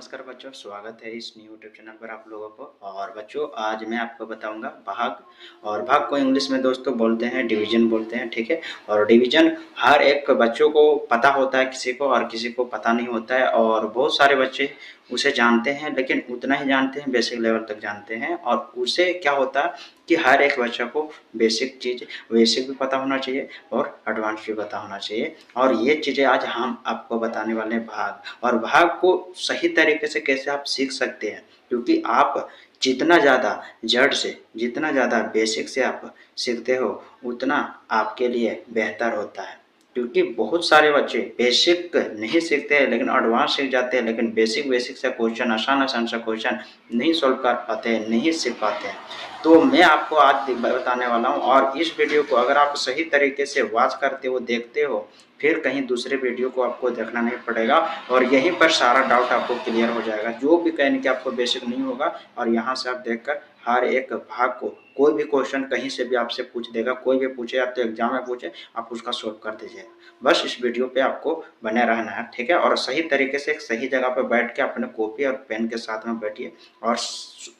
नमस्कार बच्चों, स्वागत है इस न्यू यूट्यूब चैनल पर आप लोगों को। और बच्चों आज मैं आपको बताऊंगा भाग। और भाग को इंग्लिश में दोस्तों बोलते हैं डिवीजन बोलते हैं, ठीक है। और डिवीजन हर एक बच्चों को पता होता है, किसी को और किसी को पता नहीं होता है। और बहुत सारे बच्चे उसे जानते हैं लेकिन उतना ही जानते हैं, बेसिक लेवल तक जानते हैं। और उसे क्या होता है कि हर एक बच्चा को बेसिक भी पता होना चाहिए और एडवांस भी पता होना चाहिए। और ये चीज़ें आज हम आपको बताने वाले हैं भाग। और भाग को सही तरीके से कैसे आप सीख सकते हैं, क्योंकि आप जितना ज़्यादा जड़ से, जितना ज़्यादा बेसिक से आप सीखते हो उतना आपके लिए बेहतर होता है। क्योंकि बहुत सारे बच्चे बेसिक नहीं सीखते हैं लेकिन एडवांस सीख जाते हैं, लेकिन बेसिक से क्वेश्चन, आसान सा क्वेश्चन नहीं सॉल्व कर पाते हैं, नहीं सीख पाते हैं। तो मैं आपको आज बताने वाला हूँ। और इस वीडियो को अगर आप सही तरीके से वॉच करते हो, देखते हो, फिर कहीं दूसरे वीडियो को आपको देखना नहीं पड़ेगा और यहीं पर सारा डाउट आपको क्लियर हो जाएगा। जो भी कहने कि आपको बेसिक नहीं होगा और यहाँ से आप देखकर हर एक भाग को, कोई भी क्वेश्चन कहीं से भी आपसे पूछ देगा, कोई भी पूछे, आप तो एग्जाम में पूछे, आप उसका सॉल्व कर दीजिएगा। बस इस वीडियो पे आपको बने रहना है, ठीक है। और सही तरीके से एक सही जगह पे बैठ के अपने कॉपी और पेन के साथ में बैठिए और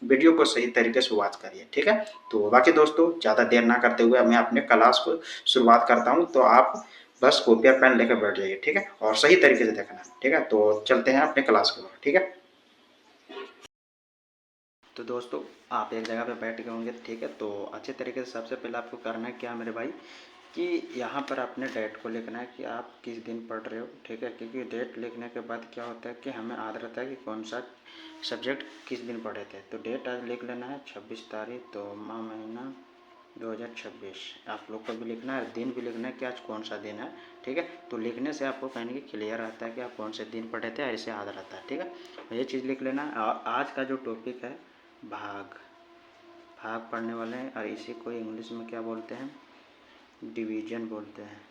वीडियो को सही तरीके से वॉच करिए, ठीक है। तो बाकी दोस्तों ज़्यादा देर ना करते हुए मैं अपने क्लास को शुरुआत करता हूँ। तो आप बस कॉपी और पेन लेकर बैठ जाइए, ठीक है, और सही तरीके से देखना, ठीक है। तो चलते हैं अपने क्लास की ओर, ठीक है। तो दोस्तों आप एक जगह पे बैठ गए होंगे, ठीक है। तो अच्छे तरीके से सबसे पहले आपको करना है क्या मेरे भाई, कि यहाँ पर अपने डेट को लिखना है कि आप किस दिन पढ़ रहे हो, ठीक है। क्योंकि डेट लिखने के बाद क्या होता है कि हमें याद रहता है कि कौन सा सब्जेक्ट किस दिन पढ़े थे। तो डेट आज लिख लेना है 26 तारीख, तो माह महीना 2026। आप लोग को भी लिखना है, दिन भी लिखना है कि आज कौन सा दिन है, ठीक है। तो लिखने से आपको कहीं क्लियर रहता है कि आप कौन से दिन पढ़े थे, ऐसे याद रहता है, ठीक है। तो ये चीज़ लिख लेना है। और आज का जो टॉपिक है भाग, भाग पढ़ने वाले हैं। और इसी को इंग्लिश में क्या बोलते हैं, डिवीजन बोलते हैं,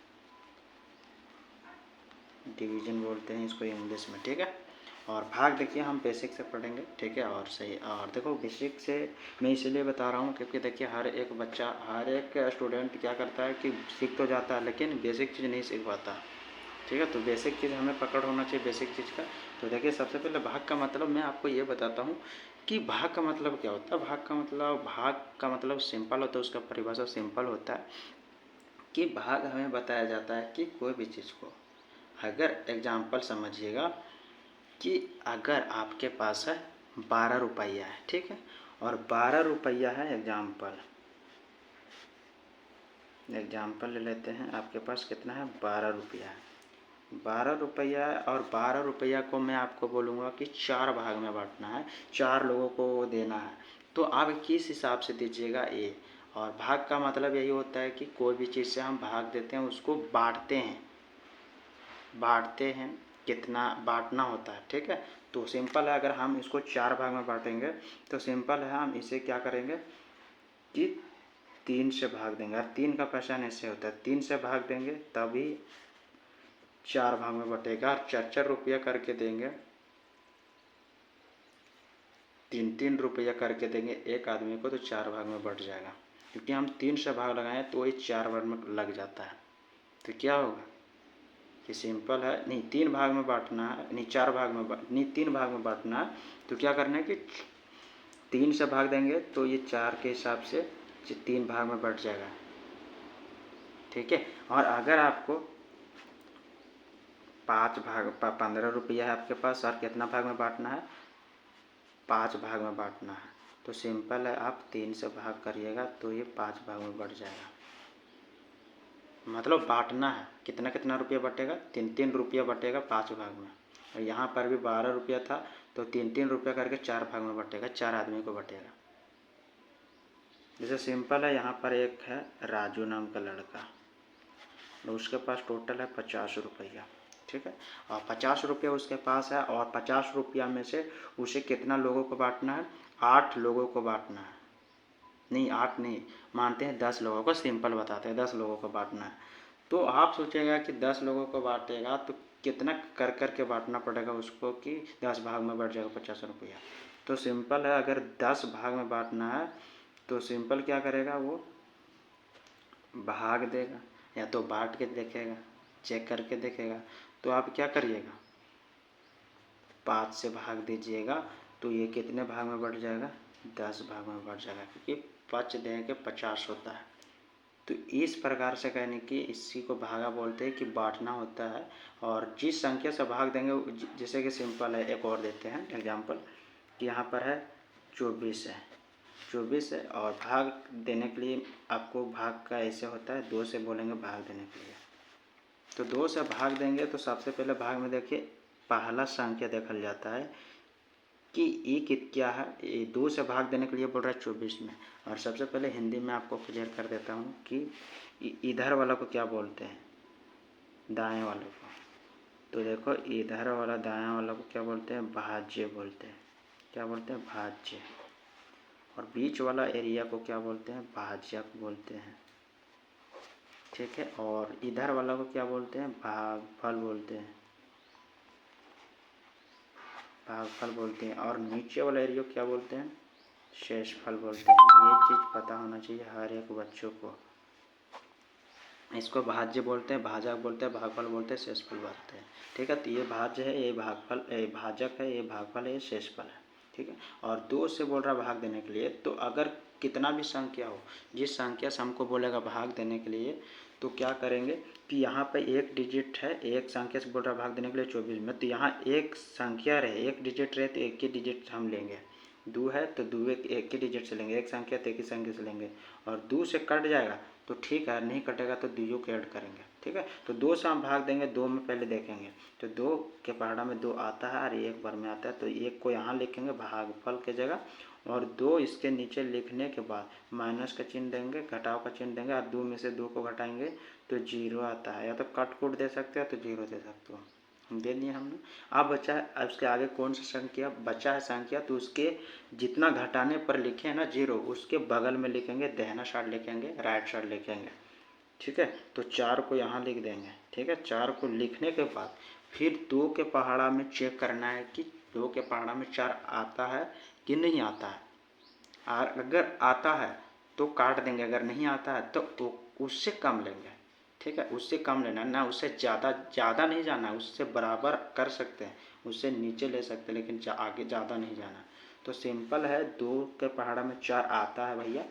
डिवीजन बोलते हैं इसको इंग्लिश में, ठीक है। और भाग देखिए हम बेसिक से पढ़ेंगे, ठीक है। और सही, और देखो बेसिक से मैं इसलिए बता रहा हूँ क्योंकि देखिए हर एक बच्चा, हर एक स्टूडेंट क्या करता है कि सीख तो जाता है लेकिन बेसिक चीज़ नहीं सीख पाता, ठीक है। तो बेसिक चीज़ हमें पकड़ होना चाहिए, बेसिक चीज़ का। तो देखिए सबसे पहले भाग का मतलब मैं आपको ये बताता हूँ कि भाग का मतलब क्या होता है। भाग का मतलब सिंपल होता है, उसका परिभाषा सिंपल होता है कि भाग हमें बताया जाता है कि कोई भी चीज़ को, अगर एग्जाम्पल समझिएगा कि अगर आपके पास है 12 रुपया है, ठीक है, और 12 रुपया है, एग्जाम्पल ले लेते हैं, आपके पास कितना है, 12 रुपया है। 12 रुपया और 12 रुपया को मैं आपको बोलूँगा कि 4 भाग में बांटना है, 4 लोगों को देना है। तो आप किस हिसाब से दीजिएगा ये। और भाग का मतलब यही होता है कि कोई भी चीज़ से हम भाग देते हैं, उसको बांटते हैं, कितना बांटना होता है, ठीक है। तो सिंपल है, अगर हम इसको 4 भाग में बांटेंगे तो सिंपल है, हम इसे क्या करेंगे कि 3 से भाग देंगे। और 3 का पहचान ऐसे होता है, 3 से भाग देंगे तभी 4 भाग में बटेगा। और 4-4 रुपया करके देंगे, 3-3 रुपया करके देंगे एक आदमी को, तो 4 भाग में बट जाएगा। क्योंकि हम 3 से भाग लगाएं तो वही 4 भाग में लग जाता है। तो क्या होगा कि सिंपल है, नहीं 3 भाग में बांटना है, नहीं 4 भाग में नहीं 3 भाग में बांटना है। तो क्या करना है कि 3 से भाग देंगे तो ये 4 के हिसाब से 3 भाग में बट जाएगा, ठीक है। और अगर आपको 15 रुपया है आपके पास और कितना भाग में बांटना है, 5 भाग में बांटना है, तो सिंपल है, आप 3 से भाग करिएगा तो ये 5 भाग में बढ़ जाएगा। मतलब बांटना है, कितना कितना रुपया बटेगा, 3-3 रुपया बटेगा 5 भाग में। और यहाँ पर भी 12 रुपया था तो 3-3 रुपया करके 4 भाग में बटेगा, 4 आदमी को बटेगा। जैसे सिंपल है, यहाँ पर एक है राजू नाम का लड़का, तो उसके पास टोटल है 50 रुपया, ठीक है। और 50 रुपया उसके पास है, और 50 रुपया में से उसे कितना लोगों को बांटना है, 8 लोगों को बांटना है। नहीं 8 नहीं, मानते हैं 10 लोगों को, सिंपल बताते हैं 10 लोगों को बांटना है। तो आप सोचेगा कि 10 लोगों को बांटेगा तो कितना कर कर के बांटना पड़ेगा उसको कि 10 भाग में बढ़ जाएगा 50 रुपया। तो सिंपल है, अगर 10 भाग में बांटना है तो सिंपल क्या करेगा, वो भाग देगा या तो बांट के देखेगा, चेक करके देखेगा। तो आप क्या करिएगा, 5 से भाग दीजिएगा तो ये कितने भाग में बढ़ जाएगा, 10 भाग में बढ़ जाएगा, क्योंकि 5 देंगे 50 होता है। तो इस प्रकार से कहने की इसी को भागा बोलते हैं कि बांटना होता है। और जिस संख्या से भाग देंगे, जैसे कि सिंपल है, एक और देते हैं एग्जाम्पल कि यहाँ पर है 24 है, 24 है, और भाग देने के लिए आपको भाग का ऐसे होता है, 2 से बोलेंगे भाग देने के लिए। तो 2 से भाग देंगे तो सबसे पहले भाग में देखिए पहला संख्या देखल जाता है कि ये क्या है, ये 2 से भाग देने के लिए बोल रहा है 24 में। और सबसे पहले हिंदी में आपको क्लियर कर देता हूँ कि इधर वाला को क्या बोलते हैं, दाएं वाले को। तो देखो इधर वाला दायां वाला को क्या बोलते हैं, भाज्य बोलते हैं। क्या बोलते हैं, भाज्य। और बीच वाला एरिया को क्या बोलते हैं, भाजक बोलते हैं। ठीक है, और इधर वाला को क्या बोलते हैं, भागफल बोलते हैं, भागफल बोलते हैं। और नीचे वाला एरिया क्या बोलते हैं, शेषफल बोलते हैं। ये चीज़ पता होना चाहिए हर एक बच्चों को। इसको भाज्य बोलते हैं, भाजक बोलते हैं, भागफल बोलते हैं, शेषफल बोलते हैं। ठीक है, तो ये भाज्य है, ये भागफल, ये भाजक है, ये भागफल है, ये शेषफल है। ठीक है, और 2 से बोल रहा भाग देने के लिए, तो अगर कितना भी संख्या हो, जिस संख्या से हमको बोलेगा भाग देने के लिए, तो क्या करेंगे कि यहाँ पे एक डिजिट है, एक संख्या से बोल रहा भाग देने के लिए 24 में, तो यहाँ एक संख्या रहे, एक डिजिट रहे तो एक ही डिजिट हम लेंगे। 2 है तो 2 एक ही डिजिट से लेंगे, एक संख्या तो एक ही संख्या से लेंगे। और 2 से कट जाएगा तो ठीक है, नहीं कटेगा तो 2 को ऐड करेंगे। ठीक है, तो 2 से हम भाग देंगे, 2 में पहले देखेंगे तो 2 के पहाड़ा में 2 आता है और 1 बार में आता है, तो 1 को यहाँ लिखेंगे भागफल के जगह, और 2 इसके नीचे लिखने के बाद माइनस का चिन्ह देंगे, घटाव का चिन्ह देंगे, और 2 में से 2 को घटाएंगे तो 0 आता है। या तो कट कूट दे सकते हो तो 0 दे सकते हो, दे दिए हमने। अब बचा है, अब उसके आगे कौन सा संख्या बचा है संख्या, तो उसके जितना घटाने पर लिखे हैं ना 0, उसके बगल में लिखेंगे, दाहिना साइड लिखेंगे, राइट साइड लिखेंगे। ठीक है, तो 4 को यहाँ लिख देंगे। ठीक है, 4 को लिखने के बाद फिर 2 के पहाड़ा में चेक करना है कि 2 के पहाड़ा में 4 आता है कि नहीं आता है। और अगर आता है तो काट देंगे, अगर नहीं आता है तो उससे कम लेंगे। ठीक है, उससे कम लेना ना, उससे ज़्यादा नहीं जाना, उससे बराबर कर सकते हैं, उससे नीचे ले सकते हैं, लेकिन आगे ज़्यादा नहीं जाना। तो सिंपल है, 2 के पहाड़ा में 4 आता है भैया,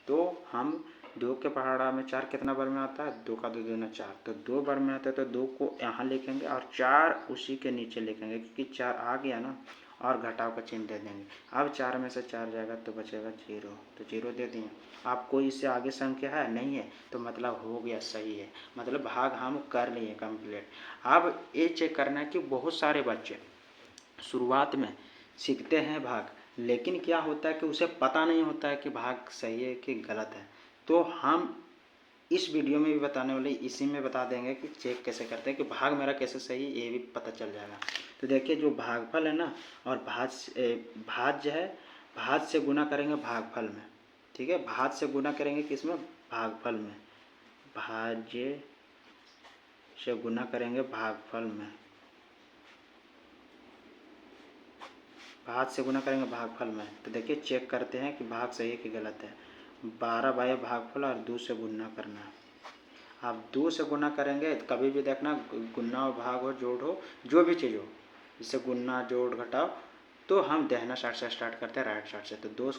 तो हम 2 के पहाड़ा में 4 कितना बार में आता है, 2 का 2 दूना 4, तो 2 बार में आता है, तो 2 को यहाँ लिखेंगे और 4 उसी के नीचे लिखेंगे, क्योंकि 4 आ गया ना, और घटाव का चिन्ह दे देंगे। अब 4 में से 4 जाएगा तो बचेगा 0, तो 0 दे दिए। आप कोई इससे आगे संख्या है नहीं है, तो मतलब हो गया, सही है, मतलब भाग हम कर लिए कंप्लीट। अब ये चेक करना है कि बहुत सारे बच्चे शुरुआत में सीखते हैं भाग, लेकिन क्या होता है कि उसे पता नहीं होता है कि भाग सही है कि गलत है। तो हम इस वीडियो में भी बताने वाले, इसी में बता देंगे कि चेक कैसे करते हैं कि भाग मेरा कैसे सही है, ये भी पता चल जाएगा। तो देखिए जो भागफल है ना, और भाज्य है, भाज्य से गुना करेंगे भागफल में। ठीक है, भाज्य से गुना करेंगे किसमें, भागफल में, भाज्य से गुना करेंगे भागफल में, भाग से गुना करेंगे भागफल में। तो देखिए चेक करते हैं कि भाग सही है कि गलत है। 12 बाय भागफल और 2 से गुना करना है। आप 2 से गुना करेंगे, कभी भी देखना गुना और भाग हो, जोड़ हो, जो भी चीज़ हो, इससे गुना जोड़ घटाव, तो हम दाहिना साइड से स्टार्ट करते हैं, राइट साइड से। तो 2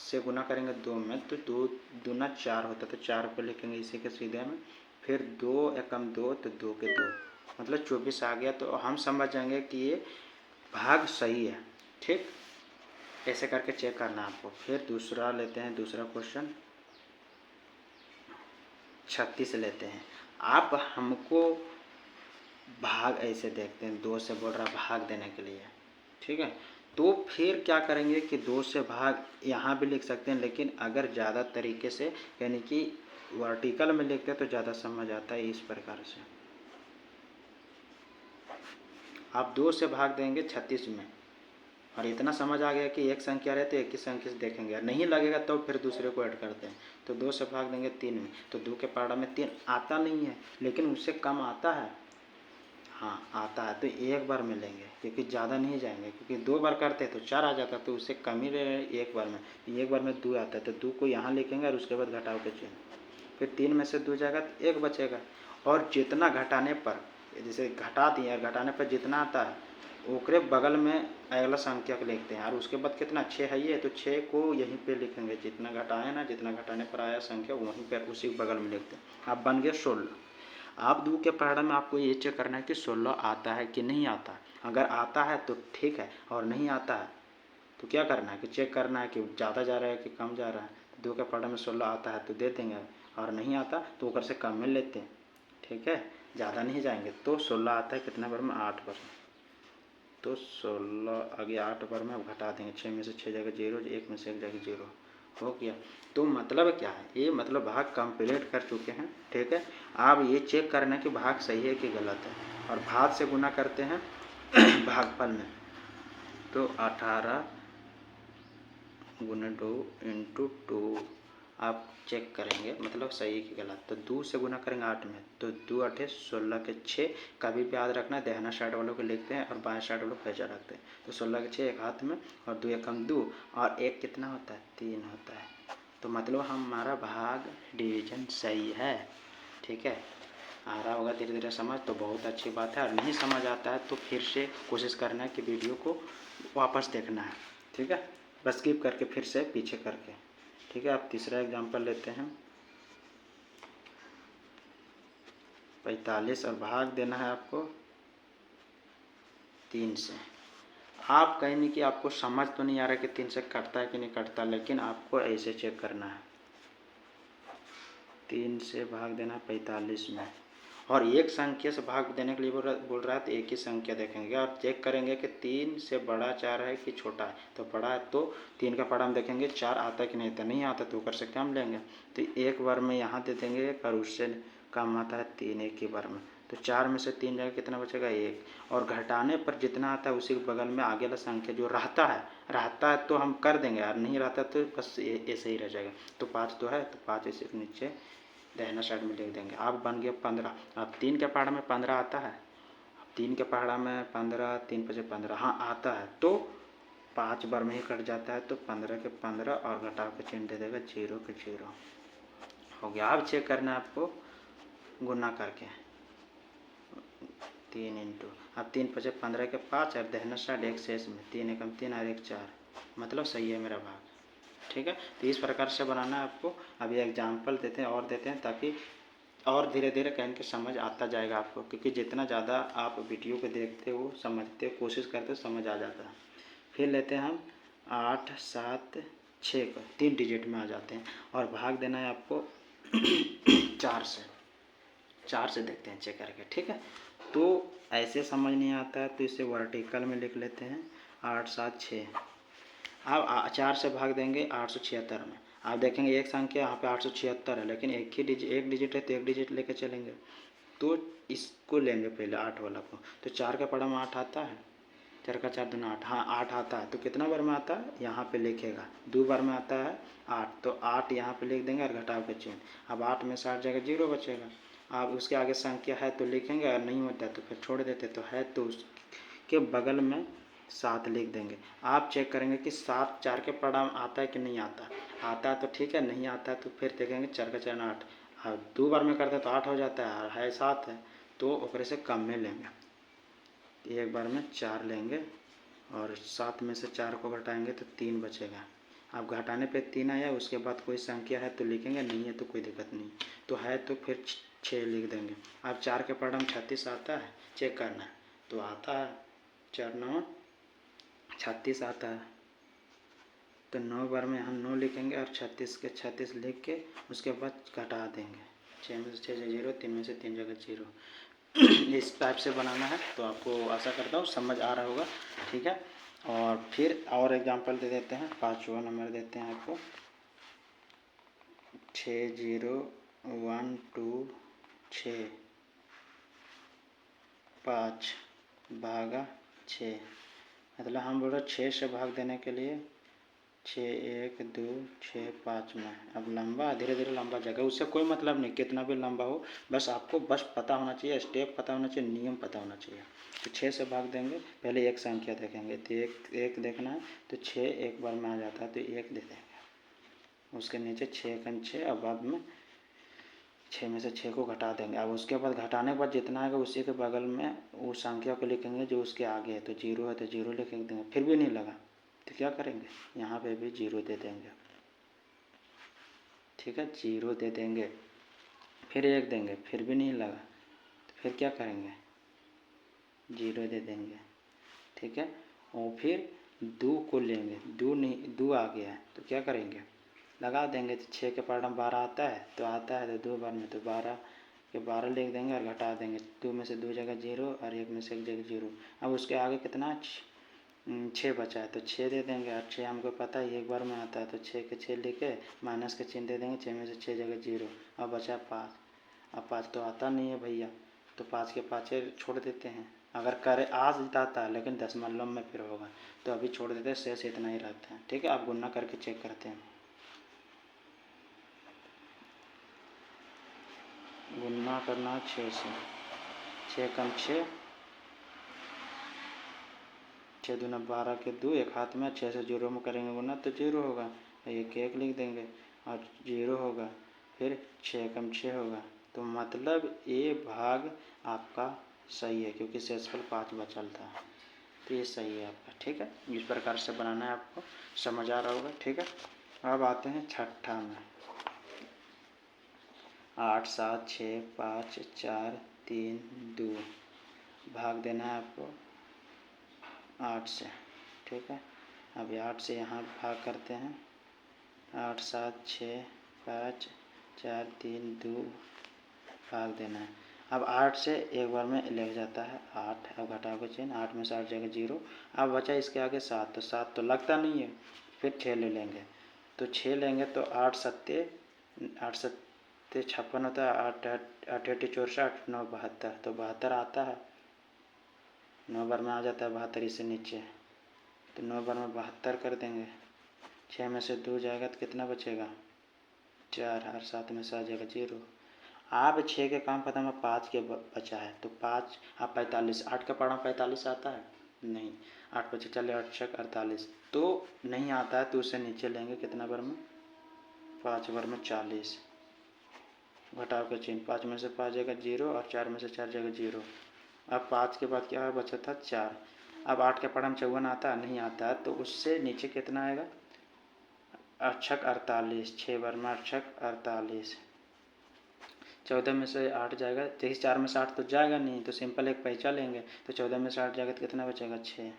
से गुना करेंगे 2 में, तो 2 दूना 4 होता है, तो 4 को लिखेंगे इसी के सीधे में, फिर 2 एकम 2, तो 2 के 2, मतलब 24 आ गया। तो हम समझ जाएंगे कि ये भाग सही है। ठीक, ऐसे करके चेक करना आपको। फिर दूसरा लेते हैं, दूसरा क्वेश्चन 36 लेते हैं। आप हमको भाग ऐसे देखते हैं, 2 से बोल रहा भाग देने के लिए। ठीक है, तो फिर क्या करेंगे कि 2 से भाग यहाँ भी लिख सकते हैं, लेकिन अगर ज़्यादा तरीके से यानी कि वर्टिकल में लिखते हैं तो ज़्यादा समझ आता है। इस प्रकार से आप 2 से भाग देंगे 36 में, और इतना समझ आ गया कि एक संख्या रहे तो एक ही संख्या से देखेंगे, और नहीं लगेगा तो फिर दूसरे को ऐड करते हैं। तो 2 से भाग देंगे 3 में, तो 2 के पहाड़ा में 3 आता नहीं है, लेकिन उससे कम आता है, हाँ आता है, तो एक बार में लेंगे, क्योंकि ज़्यादा नहीं जाएंगे, क्योंकि 2 बार करते हैं तो 4 आ जाता है, तो उससे कम ही रहे एक बार में। एक बार में 2 आता है, तो 2 को यहाँ लिखेंगे और उसके बाद घटाव के चिन्ह, फिर 3 में से 2 जाएगा तो 1 बचेगा। और जितना घटाने पर, जैसे घटा दिए, घटाने पर जितना आता है ओकरे बगल में अगला संख्या को लिखते हैं और उसके बाद कितना 6 है ये, तो 6 को यहीं पे लिखेंगे, जितना घटाए ना, जितना घटाने पर आया संख्या वहीं पर उसी बगल में लिखते हैं। अब बन गया 16। आप 2 के पहाड़ा में आपको ये चेक करना है कि 16 आता है कि नहीं आता। अगर आता है तो ठीक है, और नहीं आता है तो क्या करना है कि चेक करना है कि ज़्यादा जा रहा है कि कम जा रहा है। 2 के पहाड़ा में 16 आता है तो दे देंगे, और नहीं आता तो ऊपर से कम में लेते हैं, ठीक है, ज़्यादा नहीं जाएंगे। तो 16 आता है कितना बार में, 8 बार में। तो 16 आगे 8 बार में अब घटा देंगे, 6 में से 6 जाएगा 0, 1 में से 1 जाएगा 0, हो गया। तो मतलब क्या है, ये मतलब भाग कंप्लीट कर चुके हैं, ठीक है। अब ये चेक करना है कि भाग सही है कि गलत है, और भाग से गुना करते हैं भागफल में। तो 18 गुना 2 इंटू 2 आप चेक करेंगे मतलब सही है कि गलत। तो 2 से गुना करेंगे 8 में, तो 2 8 16 के 6। कभी भी याद रखना, दाहिना साइड वालों को लिखते हैं और बाएं साइड वालों को पैसा रखते हैं। तो 16 के 6 एक हाथ में, और 2 एकम 2, और 1 कितना होता है, 3 होता है। तो मतलब हमारा भाग डिवीजन सही है, ठीक है। आ रहा होगा धीरे धीरे समझ, तो बहुत अच्छी बात है। और नहीं समझ आता है तो फिर से कोशिश करना है कि वीडियो को वापस देखना है, ठीक है, बस स्किप करके फिर से पीछे करके, ठीक है। आप तीसरा एग्जांपल लेते हैं, 45, और भाग देना है आपको 3 से। आप कहेंगे कि आपको समझ तो नहीं आ रहा कि 3 से कटता है कि नहीं कटता, लेकिन आपको ऐसे चेक करना है। 3 से भाग देना 45 में, और एक संख्या से भाग देने के लिए बोल रहा है तो एक ही संख्या देखेंगे और चेक करेंगे कि 3 से बड़ा 4 है कि छोटा है। तो बड़ा है तो 3 का पढ़ा हम देखेंगे 4 आता है कि नहीं आता, नहीं आता तो ऊपर से कम लेंगे। तो एक बार में यहाँ दे देंगे, और उससे कम आता है 3 एक ही बार में। तो 4 में से 3 जाएगा, कितना बचेगा 1, और घटाने पर जितना आता है उसी के बगल में आगे वाला संख्या जो रहता है तो हम कर देंगे, और नहीं रहता तो बस ऐसे ही रह जाएगा। तो 5 तो है, तो 5 ऐसे नीचे दाहिना साइड में लिख देंगे। अब बन गया 15। अब 3 के पहाड़ा में 15 आता है, अब 3 के पहाड़ा में 15, 3 5 15, हाँ आता है। तो 5 बार में ही कट जाता है, तो 15 के 15, और घटाव का चिन्ह दे देगा 0 के 0, हो गया। अब चेक करना है आपको गुना करके 3 इंटू, अब 3 5 15 के 5, और दाहिना साइड एक शेष में 3 एकम 3 और 1 4, मतलब सही है मेरा भाग, ठीक है। तो इस प्रकार से बनाना है आपको। अभी एग्जाम्पल देते हैं और देते हैं, ताकि और धीरे धीरे कहीं के समझ आता जाएगा आपको, क्योंकि जितना ज़्यादा आप वीडियो को देखते हो, समझते हो, कोशिश करते हो, समझ आ जाता है। फिर लेते हैं हम 8 7 6 को 3 डिजिट में आ जाते हैं, और भाग देना है आपको 4 से देखते हैं चेक करके, ठीक है। तो ऐसे समझ नहीं आता है तो इसे वर्टिकल में लिख लेते हैं 8 7 6। अब 4 से भाग देंगे 876 में। आप देखेंगे एक संख्या यहाँ पे 876 है, लेकिन एक डिजिट है तो एक डिजिट लेके चलेंगे। तो इसको लेंगे पहले 8 वाला को। तो 4 का पढ़ा में 8 आता है, 4 का 4 दूना 8, हाँ 8 आता है। तो कितना बार में आता है, यहाँ पे लिखेगा 2 बार में आता है 8, तो 8 यहाँ पे लिख देंगे और घटाव का चिन्ह। अब 8 में से 8 जाएगा 0 बचेगा। अब उसके आगे संख्या है तो लिखेंगे, और नहीं होता है तो फिर छोड़ देते। तो है तो उसके बगल में 7 लिख देंगे। आप चेक करेंगे कि 7 4 के पढ़ा में आता है कि नहीं आता। आता है तो ठीक है, नहीं आता है तो फिर देखेंगे 4 का 4 8, और 2 बार में करते तो 8 हो जाता है, और है 7 है तो ओकरे से कम में लेंगे। एक बार में 4 लेंगे, और 7 में से 4 को घटाएंगे तो 3 बचेगा। अब घटाने पे 3 आया, उसके बाद कोई संख्या है तो लिखेंगे, नहीं है तो कोई दिक्कत नहीं, तो है तो फिर 6 लिख देंगे। अब 4 के पढ़ा में 36 आता है, चेक करना है तो आता है, 4 9 36 आता है। तो 9 बार में हम 9 लिखेंगे, और 36 के 36 लिख के उसके बाद घटा देंगे। 6 में से 6 जगह 0, 3 में से 3 जगह 0। इस टाइप से बनाना है। तो आपको आशा करता हूँ समझ आ रहा होगा, ठीक है। और फिर और एग्जांपल दे देते हैं, 5वां नंबर देते हैं आपको 6 0 1 2 6 5 भागा 6। मतलब हम बोल रहे 6 से भाग देने के लिए 6 1 2 6 5 में। अब लंबा धीरे धीरे लंबा जाएगा, उससे कोई मतलब नहीं कितना भी लंबा हो, बस आपको पता होना चाहिए, स्टेप पता होना चाहिए, नियम पता होना चाहिए। तो 6 से भाग देंगे, पहले एक संख्या देखेंगे तो एक देखना है, तो 6 एक बार में आ जाता है तो 1 दे देंगे, उसके नीचे 6 6, अब बाद में 6 में से 6 को घटा देंगे। अब उसके बाद घटाने के बाद जितना आएगा उसी के बगल में उस संख्या को लिखेंगे जो उसके आगे है। तो 0 है तो 0 लिख देंगे, फिर भी नहीं लगा तो क्या करेंगे, यहाँ पे भी 0 दे देंगे। ठीक है, 0 दे देंगे, फिर 1 देंगे, फिर भी नहीं लगा तो फिर क्या करेंगे, 0 दे देंगे। ठीक है, और फिर 2 को लेंगे, 2 नहीं, 2 आ गया है तो क्या करेंगे, लगा देंगे। तो 6 के पाठ में 12 आता है तो 2 बार में तो 12 के 12 लिख देंगे और घटा देंगे। 2 में से 2 जगह 0 और 1 में से 1 जगह 0। अब उसके आगे कितना 6 बचा है तो 6 दे देंगे। और 6 हमको पता है एक बार में आता है तो 6 के 6 लिख के माइनस के चिन्ह दे देंगे। 6 में से 6 जगह 0। अब बचा 5। अब 5 तो आता नहीं है भैया, तो 5 के 5 छोड़ देते हैं। अगर करे आज आता है लेकिन दशमलव में फिर होगा तो अभी छोड़ देते हैं, शेष इतना ही रहता है। ठीक है, आप गुना करके चेक करते हैं। गुना करना 6 से, 6 कम 6, 6 दूना 12 के 2, एक हाथ में 6 से 0 में करेंगे गुना तो 0 होगा, एक 1 लिख देंगे और 0 होगा, फिर 6 कम 6 होगा। तो मतलब ये भाग आपका सही है क्योंकि शेषफल 5 बचल था, तो ये सही है आपका। ठीक है, इस प्रकार से बनाना है, आपको समझ आ रहा होगा। ठीक है, अब आते हैं छठा में। 8 7 6 5 4 3 2, भाग देना है आपको 8 से। ठीक है, अभी 8 से यहाँ भाग करते हैं। 8 7 6 5 4 3 2, भाग देना है। अब 8 से एक बार में लग जाता है 8। अब घटाओ के चिन्ह, 8 में से 8 जगह 0। अब बचा इसके आगे 7, तो 7 तो लगता नहीं है, फिर 6 ले लेंगे। तो 6 लेंगे तो 8 सत्ते 56 होता है, 8 8 64 9 72, तो 72 आता है। 9 बार में आ जाता है 72 इससे नीचे, तो 9 बार में 72 कर देंगे। 6 में से 2 जाएगा तो कितना बचेगा 4, और 7 में से आ जाएगा 0। आप 6 के काम खत्म है, 5 के बचा है तो 5 आप 45, 8 का पढ़ा 45 आता है नहीं, 8 बचे चले 8 छक 48, तो नहीं आता है तो उससे नीचे लेंगे। कितना बार में 5 बार में 40, घटाव का चिन्ह, 5 में से 5 जगह 0 और 4 में से 4 जगह 0। अब 5 के बाद क्या बचा था 4। अब 8 के पढ़ा में 54 आता है नहीं आता है तो उससे नीचे कितना आएगा 8 छक 48, 6 बार में 8 छक 48। 14 में से 8 जाएगा, देखिए 4 में से 8 तो जाएगा नहीं तो सिंपल एक पैंचा लेंगे, तो 14 में से 8 जाएगा तो कितना बचेगा 6।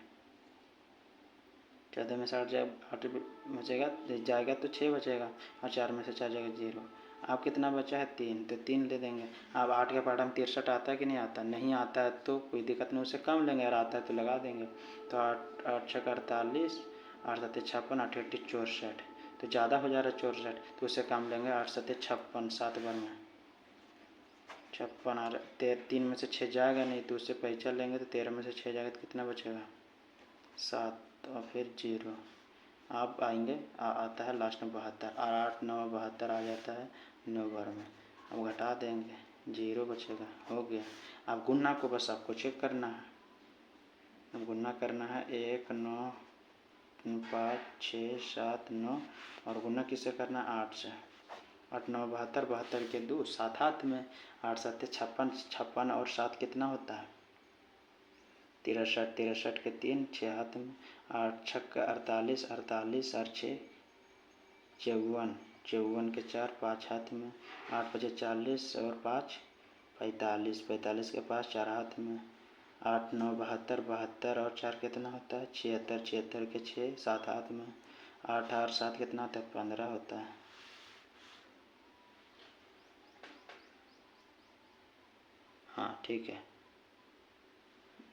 14 में से 8 बचेगा जाएगा तो 6 बचेगा, और 4 में से 4 जाएगा 0। अब कितना बचा है 3, तो 3 ले देंगे। अब 8 के पाठ में 63 आता है कि नहीं आता, नहीं आता है तो कोई दिक्कत नहीं, उससे कम लेंगे, और आता है तो लगा देंगे। तो 8 छक 48, 8 सत्ते 56, 8 अट्ठी 64, तो ज़्यादा हो जा रहा है 64, तो उससे कम लेंगे। 8 सत्ते 56, 7 बार में 56, और 3 में से 6 जाएगा नहीं तो उससे पैंचा लेंगे, तो 13 में से 6 जाएगा तो कितना बचेगा 7, और फिर 0। आप आएंगे आता है लास्ट में 72, और 8 9 72 आ जाता है 9 बार में। अब घटा देंगे 0 बचेगा, हो गया। अब गुना को बस आपको चेक करना है। अब गुना करना है 1 9 5 6 7 9, और गुना किससे करना है 8 से। 8 9 72, 72 के 2, 7 हाथ में, 8 7 56, 56 और 7 कितना होता है 63, 63 के 3, 6 हाथ में, 8 छक 48, 48 और 6 54, 54 के 4, 5 हाथ में, 8 बजे 40 और 5 45, 45 के 5 4 हाथ में, 8 9 72, 72 और 4 कितना होता है 76, 76 के 6 7 हाथ में, 8 और 7 कितना होता है 15 होता है। हाँ ठीक है,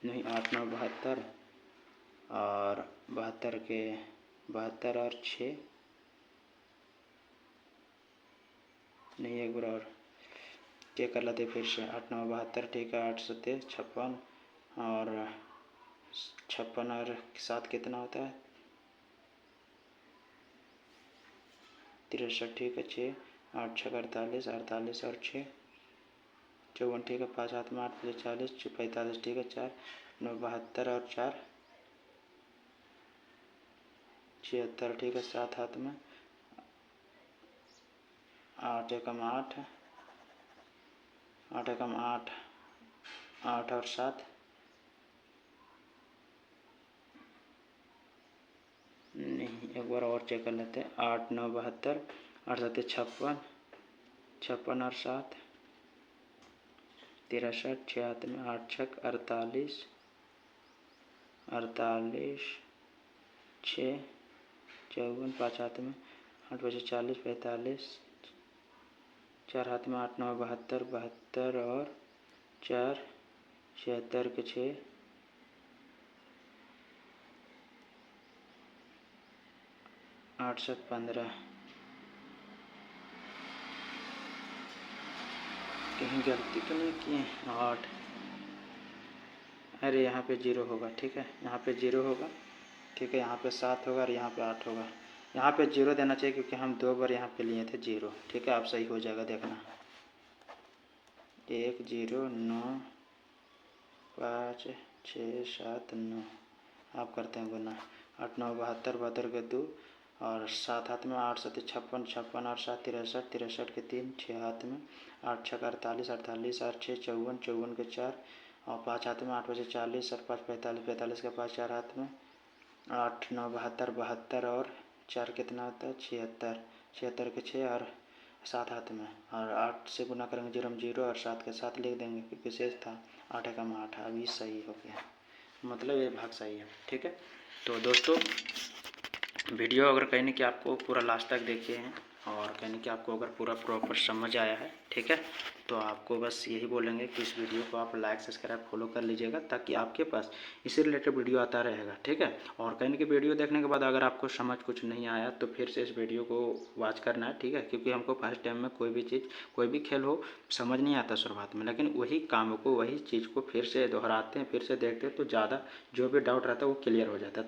नहीं 8 9 72, और 72 के 72 और 6, नहीं एक बार और क्या कर लेते फिर से, 8 9 72, ठीक है, 8 सत्ते 56, और 56 और 7 कितना होता है 63, ठीक है 6, 8 छक 48, 48 और 6 54, ठीक है 5 हाथ में, 8 बजे 40, 45, ठीक है 4 9 72 और 4 76, ठीक है 7 हाथ में, 8 एकम 8 8 एकम 8, 8 और 7 नहीं, एक बार और चेक कर लेते हैं। 8 9 72, 8 7 56, 56 और 7 63, 6 हाथ में 8 छक 48, 48 6 54, 5 हाथ में 8 बजे 40 45, 4 हाथ में 8 9 72, 72 और 4 76 के 6 8 7 15। कहीं गलती तो नहीं किए? 8, अरे यहाँ पे 0 होगा, ठीक है, यहाँ पे 0 होगा, ठीक है, यहाँ पे 7 होगा और यहाँ पे 8 होगा। यहाँ पे 0 देना चाहिए क्योंकि हम 2 बार यहाँ पे लिए थे 0, ठीक है। आप सही हो जाएगा, देखना। 1 0 9 5 6 7 9, आप करते हैं गुना। 8 9 72, 72 के 2 और 7 हाथ में 8 7 56, 56 और 7 63, 63 के 3, 6 हाथ में 8 छक 48, 48 8 6 54, 54 के 4 और 5 हाथ में 8 बजे 40 और 5 45, 45 के 5 4 हाथ में 8 9 72, 72 और 4 कितना होता है 76, 76 के 6 और 7 हाथ में और 8 से गुना करेंगे 0 हम 0 और 7 के 7 लिख देंगे क्योंकि शेष था। 8 एकम 8, अभी सही हो गया, मतलब ये भाग सही है, ठीक है। तो दोस्तों वीडियो अगर कहीं कि आपको पूरा लास्ट तक देखे हैं और कहीं कि आपको अगर पूरा प्रॉपर समझ आया है, ठीक है, तो आपको बस यही बोलेंगे कि इस वीडियो को आप लाइक सब्सक्राइब फॉलो कर लीजिएगा ताकि आपके पास इसी रिलेटेड वीडियो आता रहेगा, ठीक है। और कहीं कि वीडियो देखने के बाद अगर आपको समझ कुछ नहीं आया तो फिर से इस वीडियो को वॉच करना है, ठीक है, क्योंकि हमको फर्स्ट टाइम में कोई भी चीज़ कोई भी खेल हो समझ नहीं आता शुरुआत में, लेकिन वही काम को वही चीज़ को फिर से दोहराते हैं, फिर से देखते हैं तो ज़्यादा जो भी डाउट रहता है वो क्लियर हो जाता है।